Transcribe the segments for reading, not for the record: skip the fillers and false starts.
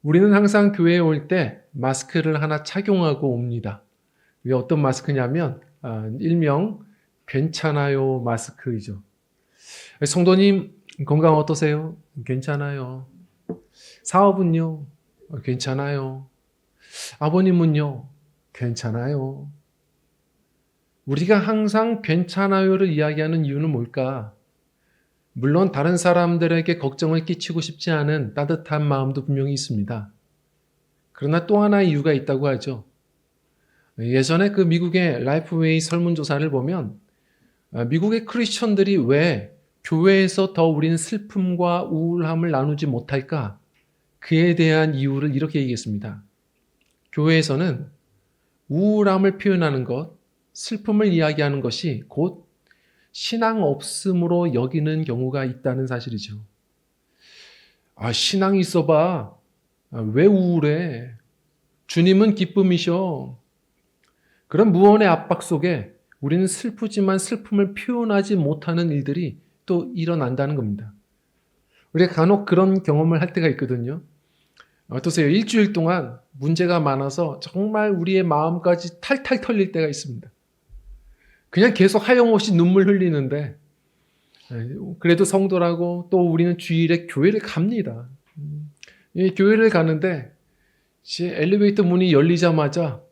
우리는 항상 교회에 올 때 마스크를 하나 착용하고 옵니다. 이게 어떤 마스크냐면 일명 괜찮아요 마스크이죠. 성도님 건강 어떠세요? 괜찮아요. 사업은요? 괜찮아요. 아버님은요? 괜찮아요. 우리가 항상 괜찮아요를 이야기하는 이유는 뭘까? 물론 다른 사람들에게 걱정을 끼치고 싶지 않은 따뜻한 마음도 분명히 있습니다. 그러나 또 하나의 이유가 있다고 하죠. 예전에 그 미국의 라이프웨이 설문조사를 보면 미국의 크리스천들이 왜 교회에서 더 우리는 슬픔과 우울함을 나누지 못할까? 그에 대한 이유를 이렇게 얘기했습니다. 교회에서는 우울함을 표현하는 것, 슬픔을 이야기하는 것이 곧 신앙 없음으로 여기는 경우가 있다는 사실이죠. 신앙이 있어봐. 왜 우울해? 주님은 기쁨이셔. 그런 무언의 압박 속에 우리는 슬프지만 슬픔을 표현하지 못하는 일들이 또 일어난다는 겁니다. 우리가 간혹 그런 경험을 할 때가 있거든요. 어떠세요? 일주일 동안 문제가 많아서 정말 우리의 마음까지 탈탈 털릴 때가 있습니다. 그냥 계속 하염없이 눈물 흘리는데 그래도 성도라고 또 우리는 주일에 교회를 갑니다. 교회를 가는데 엘리베이터 문이 열리자마자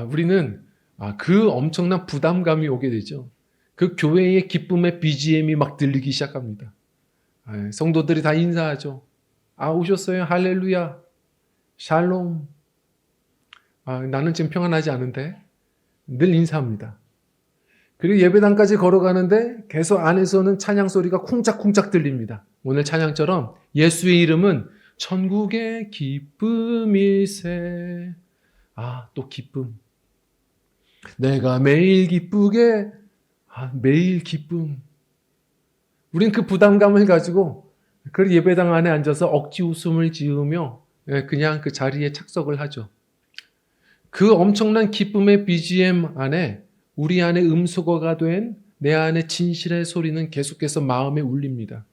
우리는 그 엄청난 부담감이 오게 되죠. 그 교회의 기쁨의 BGM이 막 들리기 시작합니다. 성도들이 다 인사하죠. 오셨어요? 할렐루야. 샬롬. 나는 지금 평안하지 않은데 늘 인사합니다. 그리고 예배당까지 걸어가는데 계속 안에서는 찬양 소리가 쿵짝쿵짝 들립니다. 오늘 찬양처럼 예수의 이름은 천국의 기쁨일세. 또 기쁨. 내가 매일 기쁘게, 매일 기쁨. 우린 그 부담감을 가지고 그 예배당 안에 앉아서 억지 웃음을 지으며 그냥 그 자리에 착석을 하죠. 그 엄청난 기쁨의 BGM 안에 우리 안에 음소거가 된 내 안의 진실의 소리는 계속해서 마음에 울립니다.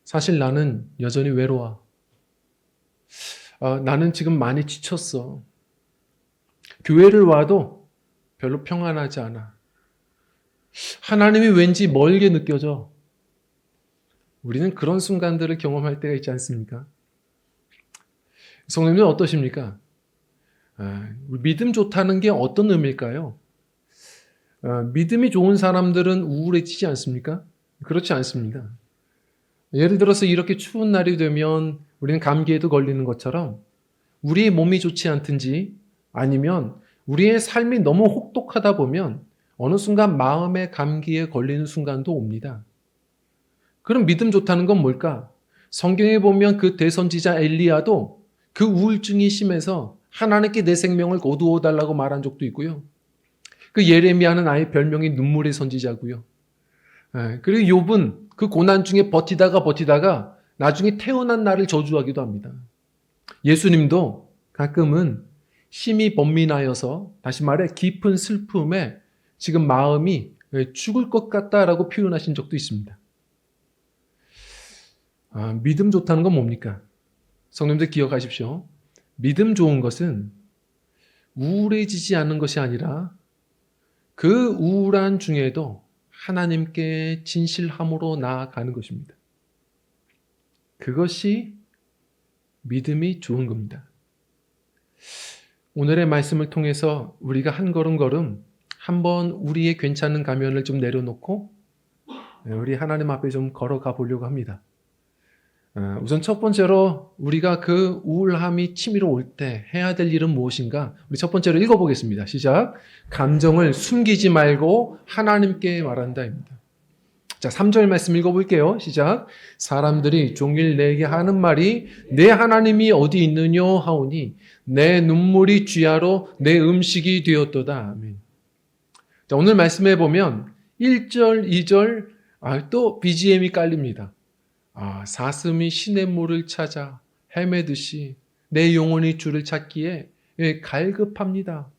사실 나는 여전히 외로워. 나는 지금 많이 지쳤어. 교회를 와도 별로 평안하지 않아. 하나님이 왠지 멀게 느껴져. 우리는 그런 순간들을 경험할 때가 있지 않습니까? 성도님은 어떠십니까? 믿음 좋다는 게 어떤 의미일까요? 믿음이 좋은 사람들은 우울해지지 않습니까? 그렇지 않습니다. 예를 들어서 이렇게 추운 날이 되면 우리는 감기에도 걸리는 것처럼 우리의 몸이 좋지 않든지 아니면 우리의 삶이 너무 혹독하다 보면 어느 순간 마음의 감기에 걸리는 순간도 옵니다. 그럼 믿음 좋다는 건 뭘까? 성경에 보면 그 대선지자 엘리야도 그 우울증이 심해서 하나님께 내 생명을 거두어 달라고 말한 적도 있고요. 그 예레미야는 아예 별명이 눈물의 선지자고요. 그리고 욥은 그 고난 중에 버티다가 나중에 태어난 날을 저주하기도 합니다. 예수님도 가끔은 심히 번민하여서 다시 말해 깊은 슬픔에 지금 마음이 죽을 것 같다라고 표현하신 적도 있습니다. 믿음 좋다는 건 뭡니까? 성도님들 기억하십시오. 믿음 좋은 것은 우울해지지 않는 것이 아니라 그 우울한 중에도 하나님께 진실함으로 나아가는 것입니다. 그것이 믿음이 좋은 겁니다. 오늘의 말씀을 통해서 우리가 한 걸음 한번 우리의 괜찮은 가면을 좀 내려놓고 우리 하나님 앞에 좀 걸어가 보려고 합니다. 우선 첫 번째로 우리가 그 우울함이 치밀어 올 때 해야 될 일은 무엇인가? 우리 첫 번째로 읽어보겠습니다. 시작. 감정을 숨기지 말고 하나님께 말한다입니다. 자, 3절 말씀 읽어볼게요. 시작. 사람들이 종일 내게 하는 말이 내 하나님이 어디 있느냐 하오니 내 눈물이 쥐하로 내 음식이 되었도다. 아멘. 자, 오늘 말씀해 보면 1절, 2절 또 BGM이 깔립니다. 사슴이 시냇물을 찾아 헤매듯이 내 영혼이 주를 찾기에 갈급합니다.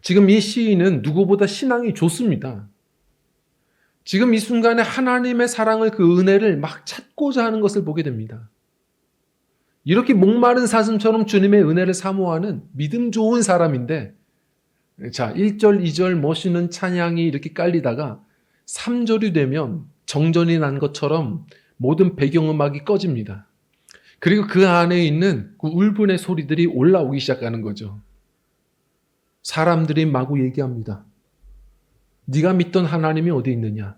지금 이 시인은 누구보다 신앙이 좋습니다. 지금 이 순간에 하나님의 사랑을 그 은혜를 막 찾고자 하는 것을 보게 됩니다. 이렇게 목마른 사슴처럼 주님의 은혜를 사모하는 믿음 좋은 사람인데, 자, 1절, 2절 멋있는 찬양이 이렇게 깔리다가 3절이 되면 정전이 난 것처럼 모든 배경음악이 꺼집니다. 그리고 그 안에 있는 그 울분의 소리들이 올라오기 시작하는 거죠. 사람들이 마구 얘기합니다. 네가 믿던 하나님이 어디 있느냐?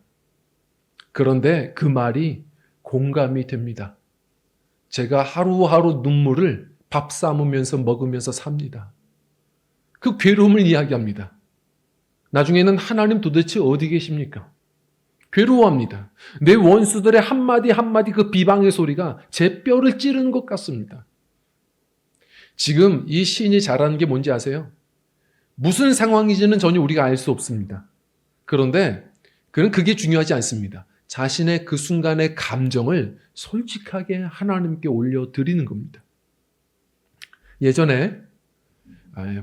그런데 그 말이 공감이 됩니다. 제가 하루하루 눈물을 밥 삶으면서 먹으면서 삽니다. 그 괴로움을 이야기합니다. 나중에는 하나님 도대체 어디 계십니까? 괴로워합니다. 내 원수들의 한마디 한마디 그 비방의 소리가 제 뼈를 찌르는 것 같습니다. 지금 이 시인이 잘하는 게 뭔지 아세요? 무슨 상황인지는 전혀 우리가 알 수 없습니다. 그런데 그는 그게 중요하지 않습니다. 자신의 그 순간의 감정을 솔직하게 하나님께 올려드리는 겁니다. 예전에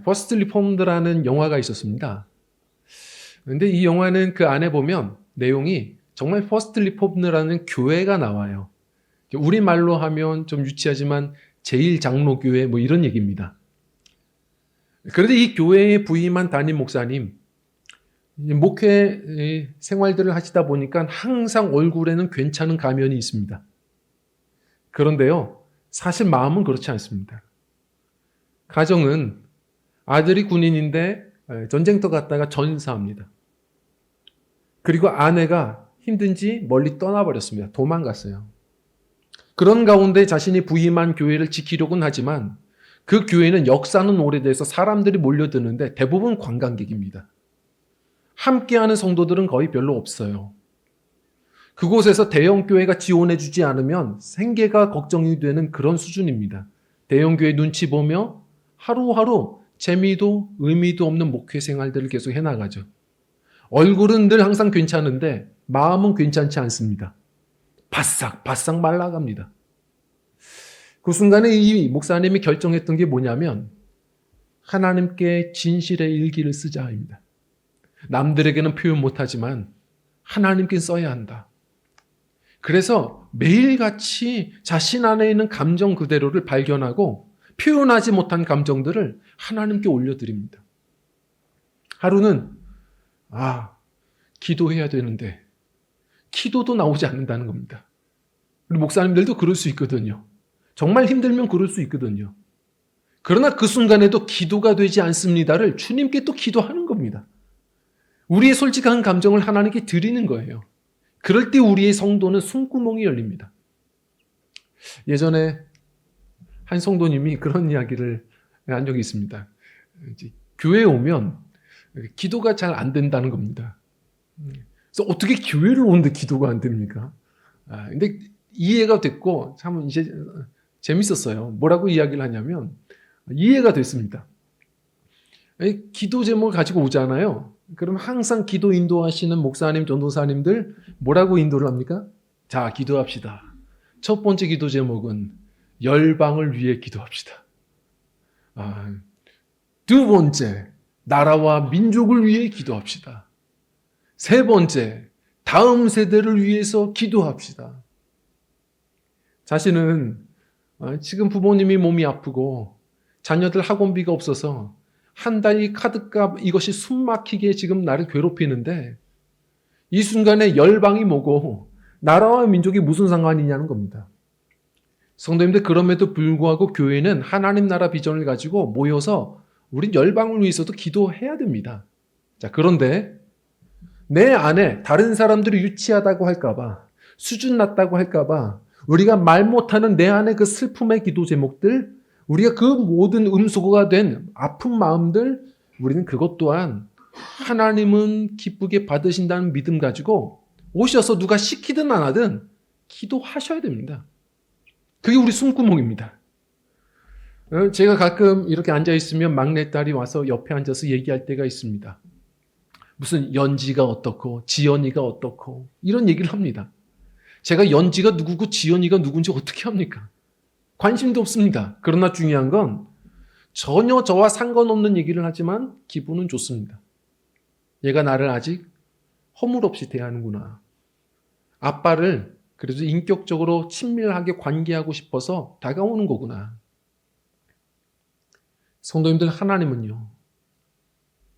퍼스트 리폼드라는 영화가 있었습니다. 그런데 이 영화는 그 안에 보면 내용이 정말 퍼스트 리폼드라는 교회가 나와요. 우리말로 하면 좀 유치하지만 제1장로교회 뭐 이런 얘기입니다. 그런데 이 교회에 부임한 담임 목사님, 목회 생활들을 하시다 보니까 항상 얼굴에는 괜찮은 가면이 있습니다. 그런데요, 사실 마음은 그렇지 않습니다. 가정은 아들이 군인인데 전쟁터 갔다가 전사합니다. 그리고 아내가 힘든지 멀리 떠나버렸습니다. 도망갔어요. 그런 가운데 자신이 부임한 교회를 지키려고는 하지만 그 교회는 역사는 오래돼서 사람들이 몰려드는데 대부분 관광객입니다. 함께하는 성도들은 거의 별로 없어요. 그곳에서 대형교회가 지원해주지 않으면 생계가 걱정이 되는 그런 수준입니다. 대형교회 눈치 보며 하루하루 재미도 의미도 없는 목회 생활들을 계속 해나가죠. 얼굴은 늘 항상 괜찮은데 마음은 괜찮지 않습니다. 바싹바싹 말라갑니다. 그 순간에 이 목사님이 결정했던 게 뭐냐면 하나님께 진실의 일기를 쓰자입니다. 남들에게는 표현 못하지만 하나님께 써야 한다. 그래서 매일같이 자신 안에 있는 감정 그대로를 발견하고 표현하지 못한 감정들을 하나님께 올려드립니다. 하루는 기도해야 되는데 기도도 나오지 않는다는 겁니다. 우리 목사님들도 그럴 수 있거든요. 정말 힘들면 그럴 수 있거든요. 그러나 그 순간에도 기도가 되지 않습니다를 주님께 또 기도하는 겁니다. 우리의 솔직한 감정을 하나님께 드리는 거예요. 그럴 때 우리의 성도는 숨구멍이 열립니다. 예전에 한 성도님이 그런 이야기를 한 적이 있습니다. 교회에 오면 기도가 잘 안 된다는 겁니다. 그래서 어떻게 교회를 오는데 기도가 안 됩니까? 근데 이해가 됐고 참 이제 재밌었어요. 뭐라고 이야기를 하냐면 이해가 됐습니다. 기도 제목을 가지고 오잖아요. 그럼 항상 기도 인도하시는 목사님, 전도사님들 뭐라고 인도를 합니까? 자, 기도합시다. 첫 번째 기도 제목은 열방을 위해 기도합시다. 두 번째, 나라와 민족을 위해 기도합시다. 세 번째, 다음 세대를 위해서 기도합시다. 자신은 지금 부모님이 몸이 아프고 자녀들 학원비가 없어서 한 달 이 카드값 이것이 숨막히게 지금 나를 괴롭히는데 이 순간에 열방이 뭐고 나라와 민족이 무슨 상관이냐는 겁니다. 성도님들, 그럼에도 불구하고 교회는 하나님 나라 비전을 가지고 모여서 우린 열방을 위해서도 기도해야 됩니다. 자, 그런데 내 안에 다른 사람들이 유치하다고 할까봐, 수준 낮다고 할까봐 우리가 말 못하는 내 안에 그 슬픔의 기도 제목들, 우리가 그 모든 음소거가 된 아픈 마음들, 우리는 그것 또한 하나님은 기쁘게 받으신다는 믿음 가지고 오셔서 누가 시키든 안 하든 기도하셔야 됩니다. 그게 우리 숨구멍입니다. 제가 가끔 이렇게 앉아있으면 막내딸이 와서 옆에 앉아서 얘기할 때가 있습니다. 무슨 연지가 어떻고 지연이가 어떻고 이런 얘기를 합니다. 제가 연지가 누구고 지연이가 누군지 어떻게 합니까? 관심도 없습니다. 그러나 중요한 건 전혀 저와 상관없는 얘기를 하지만 기분은 좋습니다. 얘가 나를 아직 허물 없이 대하는구나. 아빠를 그래도 인격적으로 친밀하게 관계하고 싶어서 다가오는 거구나. 성도님들, 하나님은요,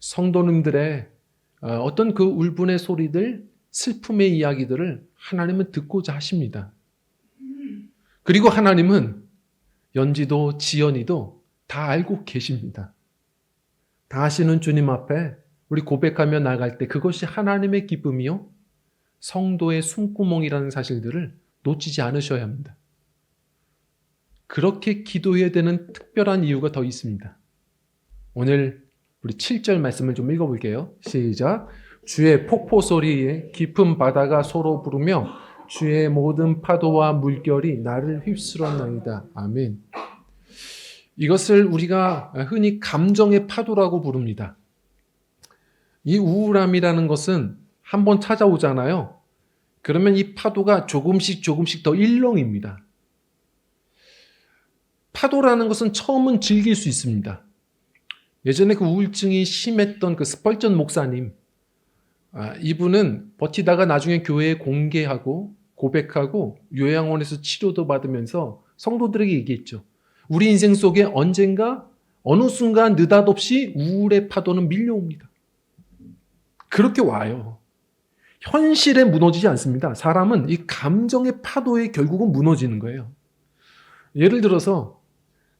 성도님들의 어떤 그 울분의 소리들, 슬픔의 이야기들을 하나님은 듣고자 하십니다. 그리고 하나님은 연지도 지연이도 다 알고 계십니다. 다 아시는 주님 앞에 우리 고백하며 나갈 때 그것이 하나님의 기쁨이요, 성도의 숨구멍이라는 사실들을 놓치지 않으셔야 합니다. 그렇게 기도해야 되는 특별한 이유가 더 있습니다. 오늘 우리 7절 말씀을 좀 읽어볼게요. 시작. 주의 폭포 소리에 깊은 바다가 서로 부르며 주의 모든 파도와 물결이 나를 휩쓸었나이다. 아멘. 이것을 우리가 흔히 감정의 파도라고 부릅니다. 이 우울함이라는 것은 한번 찾아오잖아요. 그러면 이 파도가 조금씩 더 일렁입니다. 파도라는 것은 처음은 즐길 수 있습니다. 예전에 그 우울증이 심했던 그 스펄전 목사님, 이분은 버티다가 나중에 교회에 공개하고 고백하고 요양원에서 치료도 받으면서 성도들에게 얘기했죠. 우리 인생 속에 언젠가 어느 순간 느닷없이 우울의 파도는 밀려옵니다. 그렇게 와요. 현실에 무너지지 않습니다. 사람은 이 감정의 파도에 결국은 무너지는 거예요. 예를 들어서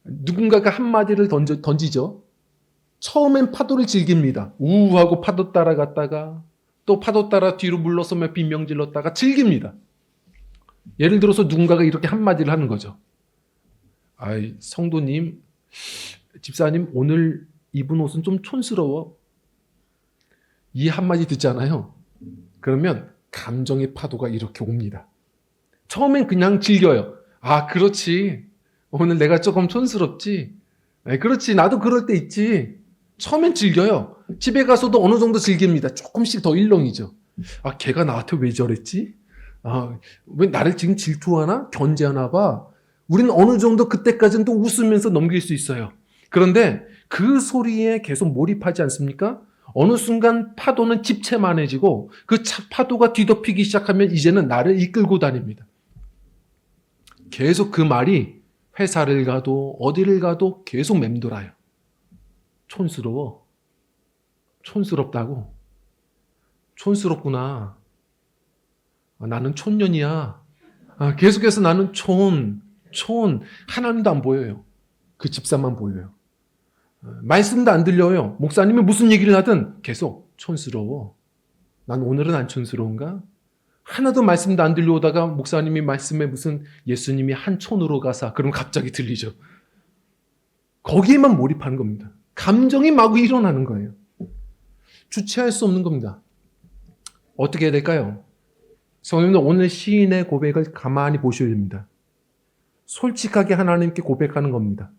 누군가가 한마디를 던지죠. 처음엔 파도를 즐깁니다. 우우하고 파도 따라갔다가 또 파도 따라 뒤로 물러서며 비명 질렀다가 즐깁니다. 예를 들어서 누군가가 이렇게 한마디를 하는 거죠. 아이, 성도님, 집사님, 오늘 입은 옷은 좀 촌스러워. 이 한마디 듣잖아요. 그러면 감정의 파도가 이렇게 옵니다. 처음엔 그냥 즐겨요. 아, 그렇지. 오늘 내가 조금 촌스럽지. 그렇지. 나도 그럴 때 있지. 처음엔 즐겨요. 집에 가서도 어느 정도 즐깁니다. 조금씩 더 일렁이죠. 아, 걔가 나한테 왜 저랬지? 왜 나를 지금 질투하나? 견제하나 봐. 우리는 어느 정도 그때까지는 또 웃으면서 넘길 수 있어요. 그런데 그 소리에 계속 몰입하지 않습니까? 어느 순간 파도는 집채만해지고 그 파도가 뒤덮이기 시작하면 이제는 나를 이끌고 다닙니다. 계속 그 말이 회사를 가도 어디를 가도 계속 맴돌아요. 촌스러워. 촌스럽다고. 촌스럽구나. 나는 촌년이야. 계속해서 나는 촌. 하나님도 안 보여요. 그 집사만 보여요. 말씀도 안 들려요. 목사님이 무슨 얘기를 하든 계속 촌스러워. 난 오늘은 안 촌스러운가? 하나도 말씀도 안 들려오다가 목사님이 말씀에 무슨 예수님이 한 촌으로 가사, 그럼 갑자기 들리죠. 거기에만 몰입하는 겁니다. 감정이 마구 일어나는 거예요. 주체할 수 없는 겁니다. 어떻게 해야 될까요? 성도님들, 오늘 시인의 고백을 가만히 보셔야 됩니다. 솔직하게 하나님께 고백하는 겁니다.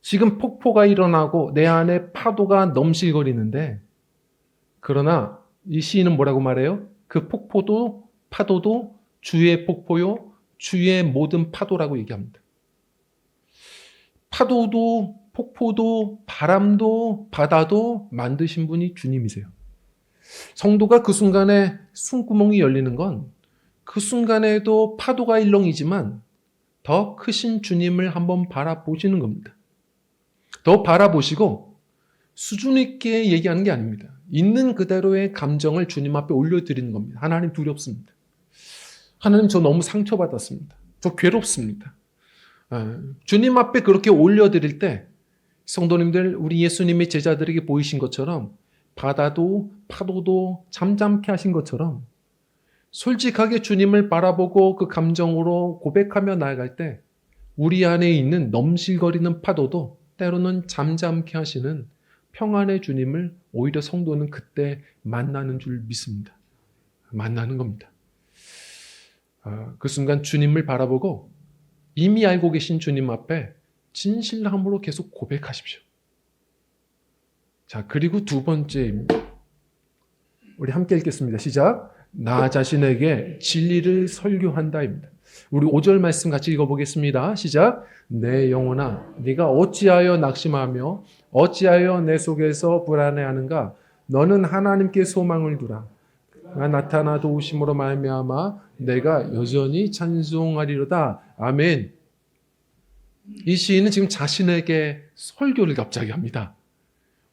지금 폭포가 일어나고 내 안에 파도가 넘실거리는데, 그러나 이 시인은 뭐라고 말해요? 그 폭포도 파도도 주의 폭포요, 주의 모든 파도라고 얘기합니다. 파도도 폭포도 바람도 바다도 만드신 분이 주님이세요. 성도가 그 순간에 숨구멍이 열리는 건 그 순간에도 파도가 일렁이지만 더 크신 주님을 한번 바라보시는 겁니다. 더 바라보시고 수준 있게 얘기하는 게 아닙니다. 있는 그대로의 감정을 주님 앞에 올려드리는 겁니다. 하나님, 두렵습니다. 하나님, 저 너무 상처받았습니다. 저 괴롭습니다. 주님 앞에 그렇게 올려드릴 때 성도님들, 우리 예수님의 제자들에게 보이신 것처럼 바다도 파도도 잠잠케 하신 것처럼 솔직하게 주님을 바라보고 그 감정으로 고백하며 나아갈 때 우리 안에 있는 넘실거리는 파도도 때로는 잠잠케 하시는 평안의 주님을 오히려 성도는 그때 만나는 줄 믿습니다. 만나는 겁니다. 그 순간 주님을 바라보고 이미 알고 계신 주님 앞에 진실함으로 계속 고백하십시오. 자, 그리고 두 번째입니다. 우리 함께 읽겠습니다. 시작. 나 자신에게 진리를 설교한다입니다. 우리 5절 말씀 같이 읽어보겠습니다. 시작. 내 영혼아, 네가 어찌하여 낙심하며 어찌하여 내 속에서 불안해하는가? 너는 하나님께 소망을 두라. 나타나 도우심으로 말미암아 내가 여전히 찬송하리로다. 아멘. 이 시인은 지금 자신에게 설교를 갑자기 합니다.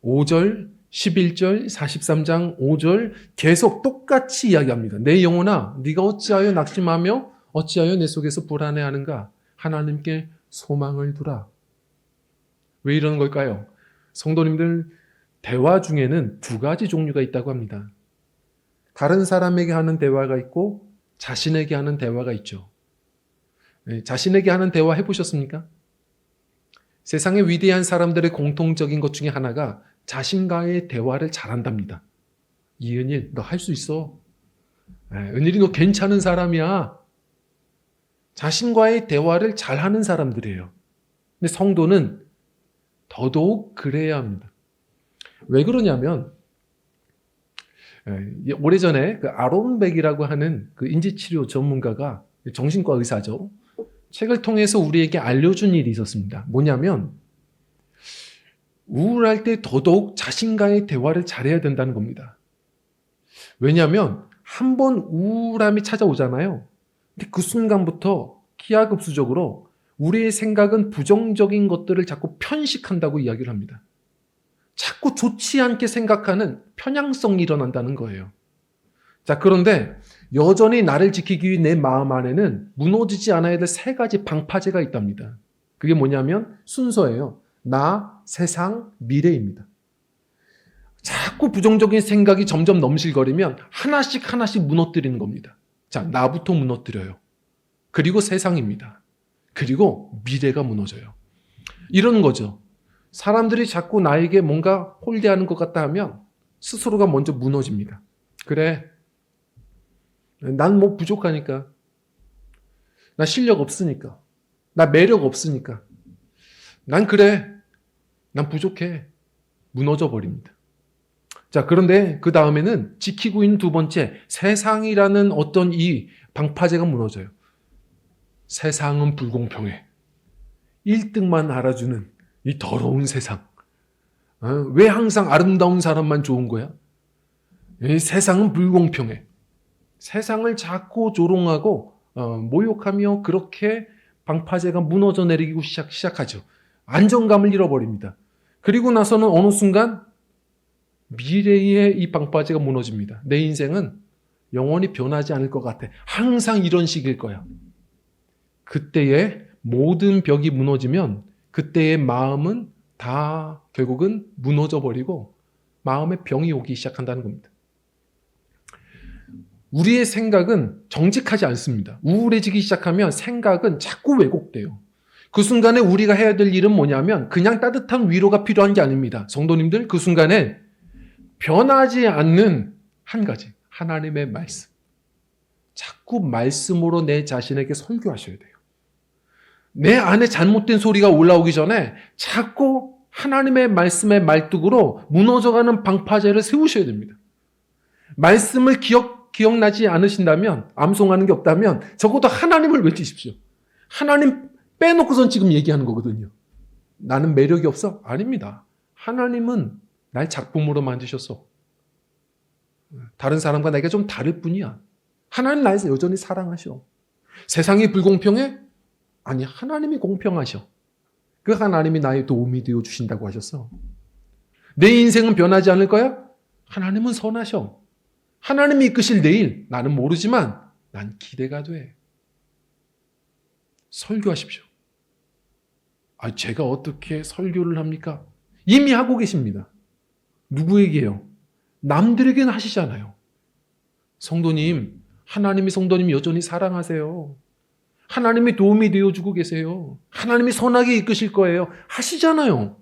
5절, 11절, 43장 5절 계속 똑같이 이야기합니다. 내 영혼아, 네가 어찌하여 낙심하며 어찌하여 내 속에서 불안해하는가? 하나님께 소망을 두라. 왜 이러는 걸까요? 성도님들, 대화 중에는 두 가지 종류가 있다고 합니다. 다른 사람에게 하는 대화가 있고 자신에게 하는 대화가 있죠. 자신에게 하는 대화 해보셨습니까? 세상의 위대한 사람들의 공통적인 것 중에 하나가 자신과의 대화를 잘한답니다. 이은일, 너 할 수 있어. 은일이 너 괜찮은 사람이야. 자신과의 대화를 잘하는 사람들이에요. 근데 성도는 더더욱 그래야 합니다. 왜 그러냐면 오래전에 그 아론백이라고 하는 그 인지치료 전문가가 정신과 의사죠. 책을 통해서 우리에게 알려준 일이 있었습니다. 뭐냐면 우울할 때 더더욱 자신과의 대화를 잘해야 된다는 겁니다. 왜냐하면 한번 우울함이 찾아오잖아요. 근데 그 순간부터 기하급수적으로 우리의 생각은 부정적인 것들을 자꾸 편식한다고 이야기를 합니다. 자꾸 좋지 않게 생각하는 편향성이 일어난다는 거예요. 자, 그런데 여전히 나를 지키기 위해 내 마음 안에는 무너지지 않아야 될 세 가지 방파제가 있답니다. 그게 뭐냐면 순서예요. 나, 세상, 미래입니다. 자꾸 부정적인 생각이 점점 넘실거리면 하나씩 하나씩 무너뜨리는 겁니다. 자, 나부터 무너뜨려요. 그리고 세상입니다. 그리고 미래가 무너져요. 이런 거죠. 사람들이 자꾸 나에게 뭔가 홀대하는 것 같다 하면 스스로가 먼저 무너집니다. 그래, 난 뭐 부족하니까, 나 실력 없으니까, 나 매력 없으니까, 난 그래, 난 부족해. 무너져 버립니다. 자, 그런데 그 다음에는 지키고 있는 두 번째, 세상이라는 어떤 이 방파제가 무너져요. 세상은 불공평해. 1등만 알아주는 이 더러운 세상. 왜 항상 아름다운 사람만 좋은 거야? 이 세상은 불공평해. 세상을 자꾸 조롱하고 모욕하며 그렇게 방파제가 무너져 내리기 시작하죠. 안정감을 잃어버립니다. 그리고 나서는 어느 순간 미래의 이 방파제가 무너집니다. 내 인생은 영원히 변하지 않을 것 같아. 항상 이런 식일 거야. 그때의 모든 벽이 무너지면 그때의 마음은 다 결국은 무너져 버리고 마음에 병이 오기 시작한다는 겁니다. 우리의 생각은 정직하지 않습니다. 우울해지기 시작하면 생각은 자꾸 왜곡돼요. 그 순간에 우리가 해야 될 일은 뭐냐면 그냥 따뜻한 위로가 필요한 게 아닙니다. 성도님들, 그 순간에 변하지 않는 한 가지, 하나님의 말씀. 자꾸 말씀으로 내 자신에게 설교하셔야 돼요. 내 안에 잘못된 소리가 올라오기 전에 자꾸 하나님의 말씀의 말뚝으로 무너져가는 방파제를 세우셔야 됩니다. 말씀을 기억나지 않으신다면, 암송하는 게 없다면 적어도 하나님을 외치십시오. 하나님 빼놓고선 지금 얘기하는 거거든요. 나는 매력이 없어? 아닙니다. 하나님은 날 작품으로 만드셨어. 다른 사람과 내가 좀 다를 뿐이야. 하나님 날 여전히 사랑하셔. 세상이 불공평해? 아니, 하나님이 공평하셔. 그 하나님이 나의 도움이 되어 주신다고 하셨어. 내 인생은 변하지 않을 거야? 하나님은 선하셔. 하나님이 이끄실 내일, 나는 모르지만 난 기대가 돼. 설교하십시오. 제가 어떻게 설교를 합니까? 이미 하고 계십니다. 누구에게요? 남들에게는 하시잖아요. 성도님, 하나님이 성도님 여전히 사랑하세요. 하나님이 도움이 되어주고 계세요. 하나님이 선하게 이끄실 거예요. 하시잖아요.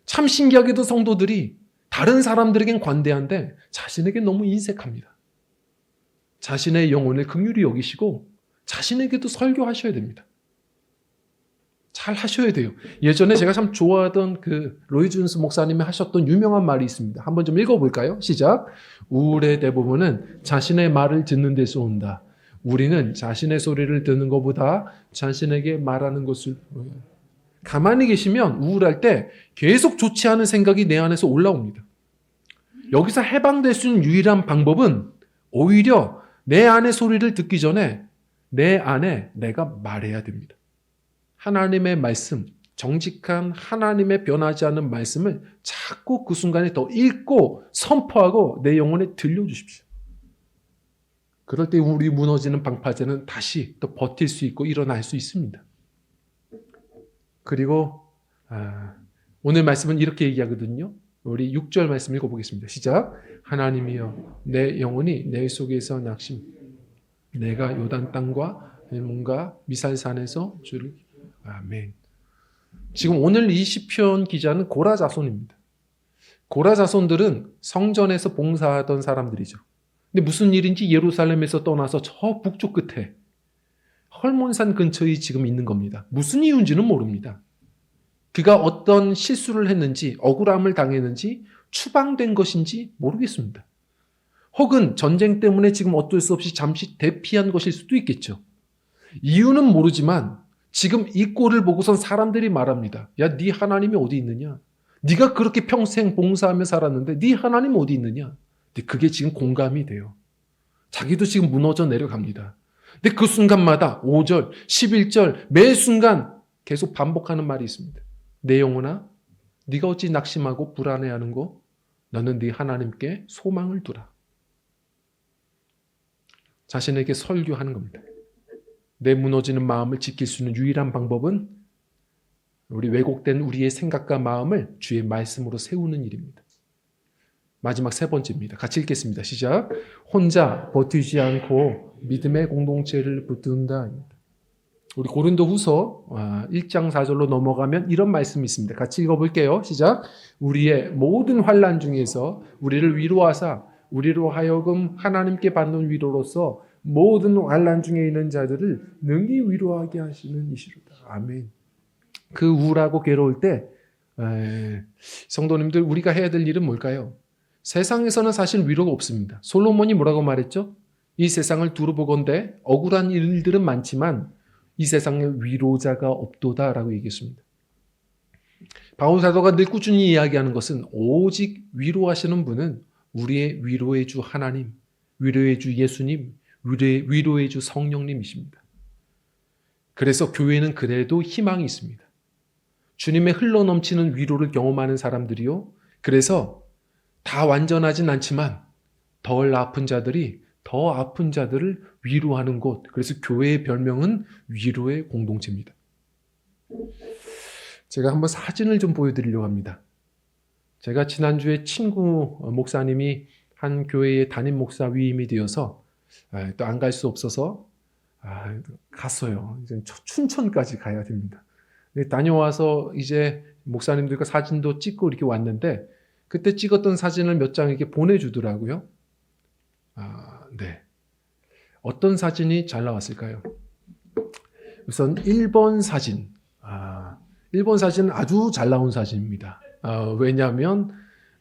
참 신기하게도 성도들이 다른 사람들에겐 관대한데 자신에게 너무 인색합니다. 자신의 영혼을 긍휼히 여기시고 자신에게도 설교하셔야 됩니다. 잘 하셔야 돼요. 예전에 제가 참 좋아하던 그 로이 존스 목사님이 하셨던 유명한 말이 있습니다. 한번 좀 읽어볼까요? 시작. 우울의 대부분은 자신의 말을 듣는 데서 온다. 우리는 자신의 소리를 듣는 것보다 자신에게 말하는 것을 가만히 계시면 우울할 때 계속 좋지 않은 생각이 내 안에서 올라옵니다. 여기서 해방될 수 있는 유일한 방법은 오히려 내 안의 소리를 듣기 전에 내 안에 내가 말해야 됩니다. 하나님의 말씀, 정직한 하나님의 변하지 않는 말씀을 자꾸 그 순간에 더 읽고 선포하고 내 영혼에 들려주십시오. 그럴 때 우리 무너지는 방파제는 다시 또 버틸 수 있고 일어날 수 있습니다. 그리고 오늘 말씀은 이렇게 얘기하거든요. 우리 6절 말씀 읽어보겠습니다. 시작. 하나님이여 내 영혼이 내 속에서 낙심 내가 요단 땅과 헬몬과 미살산에서 주를 아멘. 지금 오늘 이 시편 기자는 고라 자손입니다. 고라 자손들은 성전에서 봉사하던 사람들이죠. 근데 무슨 일인지 예루살렘에서 떠나서 저 북쪽 끝에 헐몬산 근처에 지금 있는 겁니다. 무슨 이유인지는 모릅니다. 그가 어떤 실수를 했는지 억울함을 당했는지 추방된 것인지 모르겠습니다. 혹은 전쟁 때문에 지금 어쩔 수 없이 잠시 대피한 것일 수도 있겠죠. 이유는 모르지만 지금 이 꼴을 보고선 사람들이 말합니다. 야, 네 하나님이 어디 있느냐? 네가 그렇게 평생 봉사하며 살았는데 네 하나님 어디 있느냐? 근데 그게 지금 공감이 돼요. 자기도 지금 무너져 내려갑니다. 근데 그 순간마다 5절, 11절 매 순간 계속 반복하는 말이 있습니다. 내 영혼아, 네가 어찌 낙심하고 불안해하는고? 너는 네 하나님께 소망을 두라. 자신에게 설교하는 겁니다. 내 무너지는 마음을 지킬 수 있는 유일한 방법은 우리 왜곡된 우리의 생각과 마음을 주의 말씀으로 세우는 일입니다. 마지막 세 번째입니다. 같이 읽겠습니다. 시작. 혼자 버티지 않고 믿음의 공동체를 붙든다. 우리 고린도후서 1장 4절로 넘어가면 이런 말씀이 있습니다. 같이 읽어볼게요. 시작. 우리의 모든 환난 중에서 우리를 위로하사 우리로 하여금 하나님께 받는 위로로서 모든 환난 중에 있는 자들을 능히 위로하게 하시는 이시로다. 아멘. 그 우울하고 괴로울 때 성도님들 우리가 해야 될 일은 뭘까요? 세상에서는 사실 위로가 없습니다. 솔로몬이 뭐라고 말했죠? 이 세상을 두루보건대 억울한 일들은 많지만 이 세상에 위로자가 없도다라고 얘기했습니다. 바울 사도가 늘 꾸준히 이야기하는 것은 오직 위로하시는 분은 우리의 위로의 주 하나님, 위로의 주 예수님, 위로의 주 성령님이십니다. 그래서 교회는 그래도 희망이 있습니다. 주님의 흘러넘치는 위로를 경험하는 사람들이요. 그래서 다 완전하진 않지만 덜 아픈 자들이 더 아픈 자들을 위로하는 곳. 그래서 교회의 별명은 위로의 공동체입니다. 제가 한번 사진을 좀 보여드리려고 합니다. 제가 지난주에 친구 목사님이 한 교회의 담임 목사 위임이 되어서 또 안 갈 수 없어서 갔어요. 이제 춘천까지 가야 됩니다. 다녀와서 이제 목사님들과 사진도 찍고 이렇게 왔는데 그때 찍었던 사진을 몇 장 이렇게 보내주더라고요. 네. 어떤 사진이 잘 나왔을까요? 우선 1번 사진. 1번 사진은 아주 잘 나온 사진입니다. 왜냐하면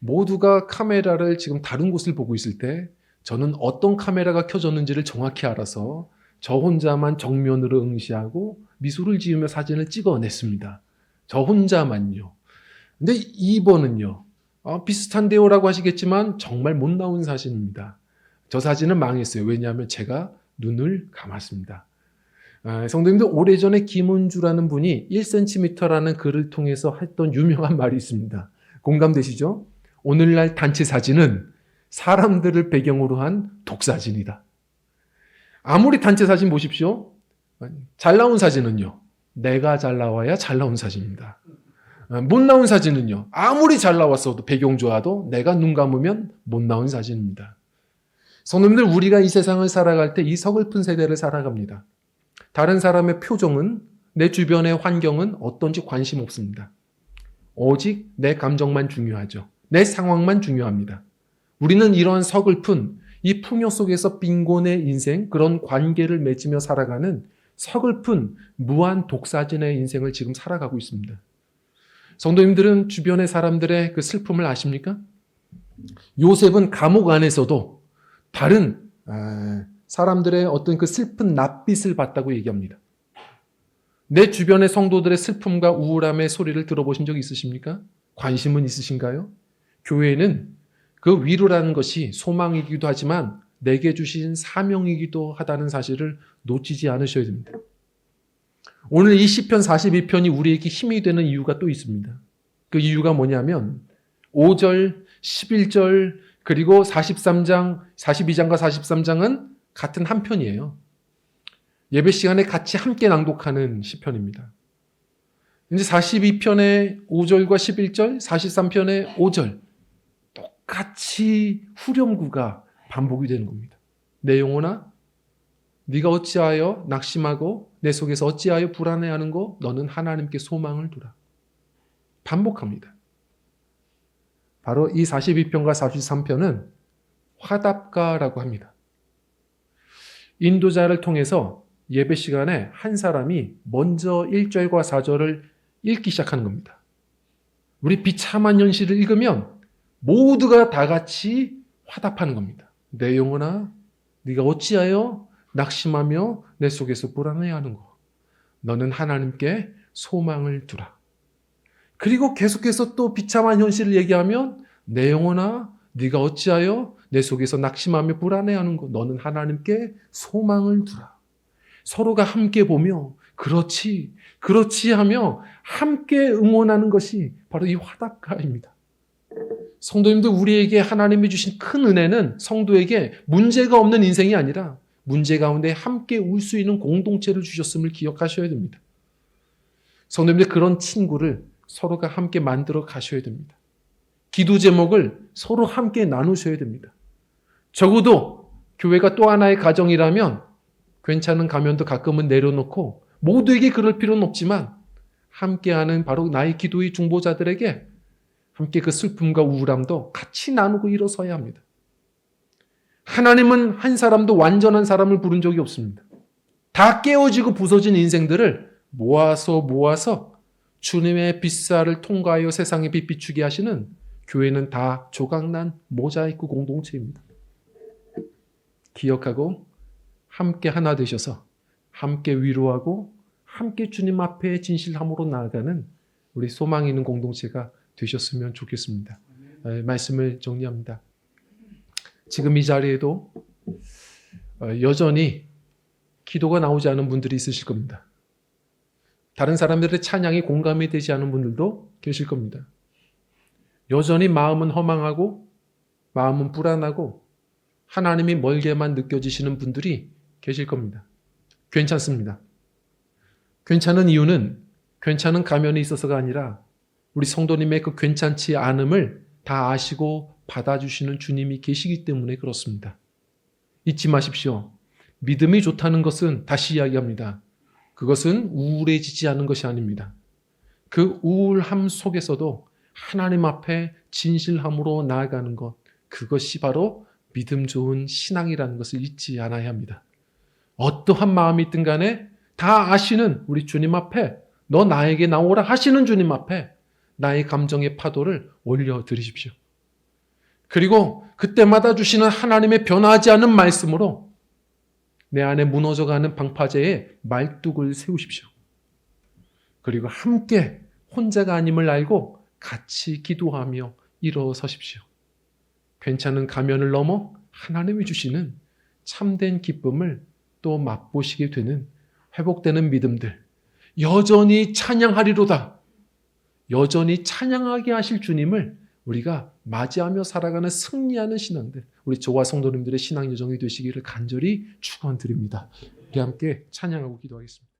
모두가 카메라를 지금 다른 곳을 보고 있을 때 저는 어떤 카메라가 켜졌는지를 정확히 알아서 저 혼자만 정면으로 응시하고 미소를 지으며 사진을 찍어냈습니다. 저 혼자만요. 근데 2번은요. 비슷한데요라고 하시겠지만 정말 못 나온 사진입니다. 저 사진은 망했어요. 왜냐하면 제가 눈을 감았습니다. 성도님들 오래전에 김은주라는 분이 1cm라는 글을 통해서 했던 유명한 말이 있습니다. 공감되시죠? 오늘날 단체 사진은 사람들을 배경으로 한 독사진이다. 아무리 단체 사진 보십시오. 잘 나온 사진은요. 내가 잘 나와야 잘 나온 사진입니다. 못 나온 사진은요. 아무리 잘 나왔어도 배경 좋아도 내가 눈 감으면 못 나온 사진입니다. 성도님들 우리가 이 세상을 살아갈 때 이 서글픈 세대를 살아갑니다. 다른 사람의 표정은 내 주변의 환경은 어떤지 관심 없습니다. 오직 내 감정만 중요하죠. 내 상황만 중요합니다. 우리는 이런 서글픈 이 풍요 속에서 빈곤의 인생 그런 관계를 맺으며 살아가는 서글픈 무한 독사진의 인생을 지금 살아가고 있습니다. 성도님들은 주변의 사람들의 그 슬픔을 아십니까? 요셉은 감옥 안에서도 다른 사람들의 어떤 그 슬픈 낯빛을 봤다고 얘기합니다. 내 주변의 성도들의 슬픔과 우울함의 소리를 들어보신 적 있으십니까? 관심은 있으신가요? 교회는 그 위로라는 것이 소망이기도 하지만 내게 주신 사명이기도 하다는 사실을 놓치지 않으셔야 됩니다. 오늘 이 시편 42편이 우리에게 힘이 되는 이유가 또 있습니다. 그 이유가 뭐냐면 5절, 11절, 그리고 43장, 42장과 43장은 같은 한 편이에요. 예배 시간에 같이 함께 낭독하는 시편입니다. 이제 42편의 5절과 11절, 43편의 5절 똑같이 후렴구가 반복이 되는 겁니다. 내 영혼아 네가 어찌하여 낙심하고 내 속에서 어찌하여 불안해하는고 너는 하나님께 소망을 두라. 반복합니다. 바로 이 42편과 43편은 화답가라고 합니다. 인도자를 통해서 예배 시간에 한 사람이 먼저 1절과 4절을 읽기 시작하는 겁니다. 우리 비참한 현실을 읽으면 모두가 다 같이 화답하는 겁니다. 내 영혼아 네가 어찌하여 낙심하며 내 속에서 불안해하는고 너는 하나님께 소망을 두라. 그리고 계속해서 또 비참한 현실을 얘기하면 내 영혼아 네가 어찌하여 내 속에서 낙심하며 불안해하는고 너는 하나님께 소망을 두라. 서로가 함께 보며 그렇지 하며 함께 응원하는 것이 바로 이 화답가입니다. 성도님들, 우리에게 하나님이 주신 큰 은혜는 성도에게 문제가 없는 인생이 아니라 문제 가운데 함께 울 수 있는 공동체를 주셨음을 기억하셔야 됩니다. 성도님들, 그런 친구를 서로가 함께 만들어 가셔야 됩니다. 기도 제목을 서로 함께 나누셔야 됩니다. 적어도 교회가 또 하나의 가정이라면 괜찮은 가면도 가끔은 내려놓고 모두에게 그럴 필요는 없지만 함께하는 바로 나의 기도의 중보자들에게 함께 그 슬픔과 우울함도 같이 나누고 일어서야 합니다. 하나님은 한 사람도 완전한 사람을 부른 적이 없습니다. 다 깨어지고 부서진 인생들을 모아서 주님의 빛살을 통과하여 세상에 빛 비추게 하시는 교회는 다 조각난 모자이크 공동체입니다. 기억하고 함께 하나 되셔서 함께 위로하고 함께 주님 앞에 진실함으로 나아가는 우리 소망 있는 공동체가 되셨으면 좋겠습니다. 말씀을 정리합니다. 지금 이 자리에도 여전히 기도가 나오지 않은 분들이 있으실 겁니다. 다른 사람들의 찬양이 공감이 되지 않은 분들도 계실 겁니다. 여전히 마음은 허망하고 마음은 불안하고 하나님이 멀게만 느껴지시는 분들이 계실 겁니다. 괜찮습니다. 괜찮은 이유는 괜찮은 가면이 있어서가 아니라 우리 성도님의 그 괜찮지 않음을 다 아시고 받아주시는 주님이 계시기 때문에 그렇습니다. 잊지 마십시오. 믿음이 좋다는 것은 다시 이야기합니다. 그것은 우울해지지 않은 것이 아닙니다. 그 우울함 속에서도 하나님 앞에 진실함으로 나아가는 것, 그것이 바로 믿음 좋은 신앙이라는 것을 잊지 않아야 합니다. 어떠한 마음이 있든 간에 다 아시는 우리 주님 앞에 너 나에게 나오라 하시는 주님 앞에 나의 감정의 파도를 올려드리십시오. 그리고 그때마다 주시는 하나님의 변하지 않은 말씀으로 내 안에 무너져가는 방파제에 말뚝을 세우십시오. 그리고 함께 혼자가 아님을 알고 같이 기도하며 일어서십시오. 괜찮은 가면을 넘어 하나님이 주시는 참된 기쁨을 또 맛보시게 되는 회복되는 믿음들, 여전히 찬양하리로다. 여전히 찬양하게 하실 주님을 우리가 맞이하며 살아가는 승리하는 신앙들, 우리 저와 성도님들의 신앙 여정이 되시기를 간절히 축원드립니다. 우리 함께 찬양하고 기도하겠습니다.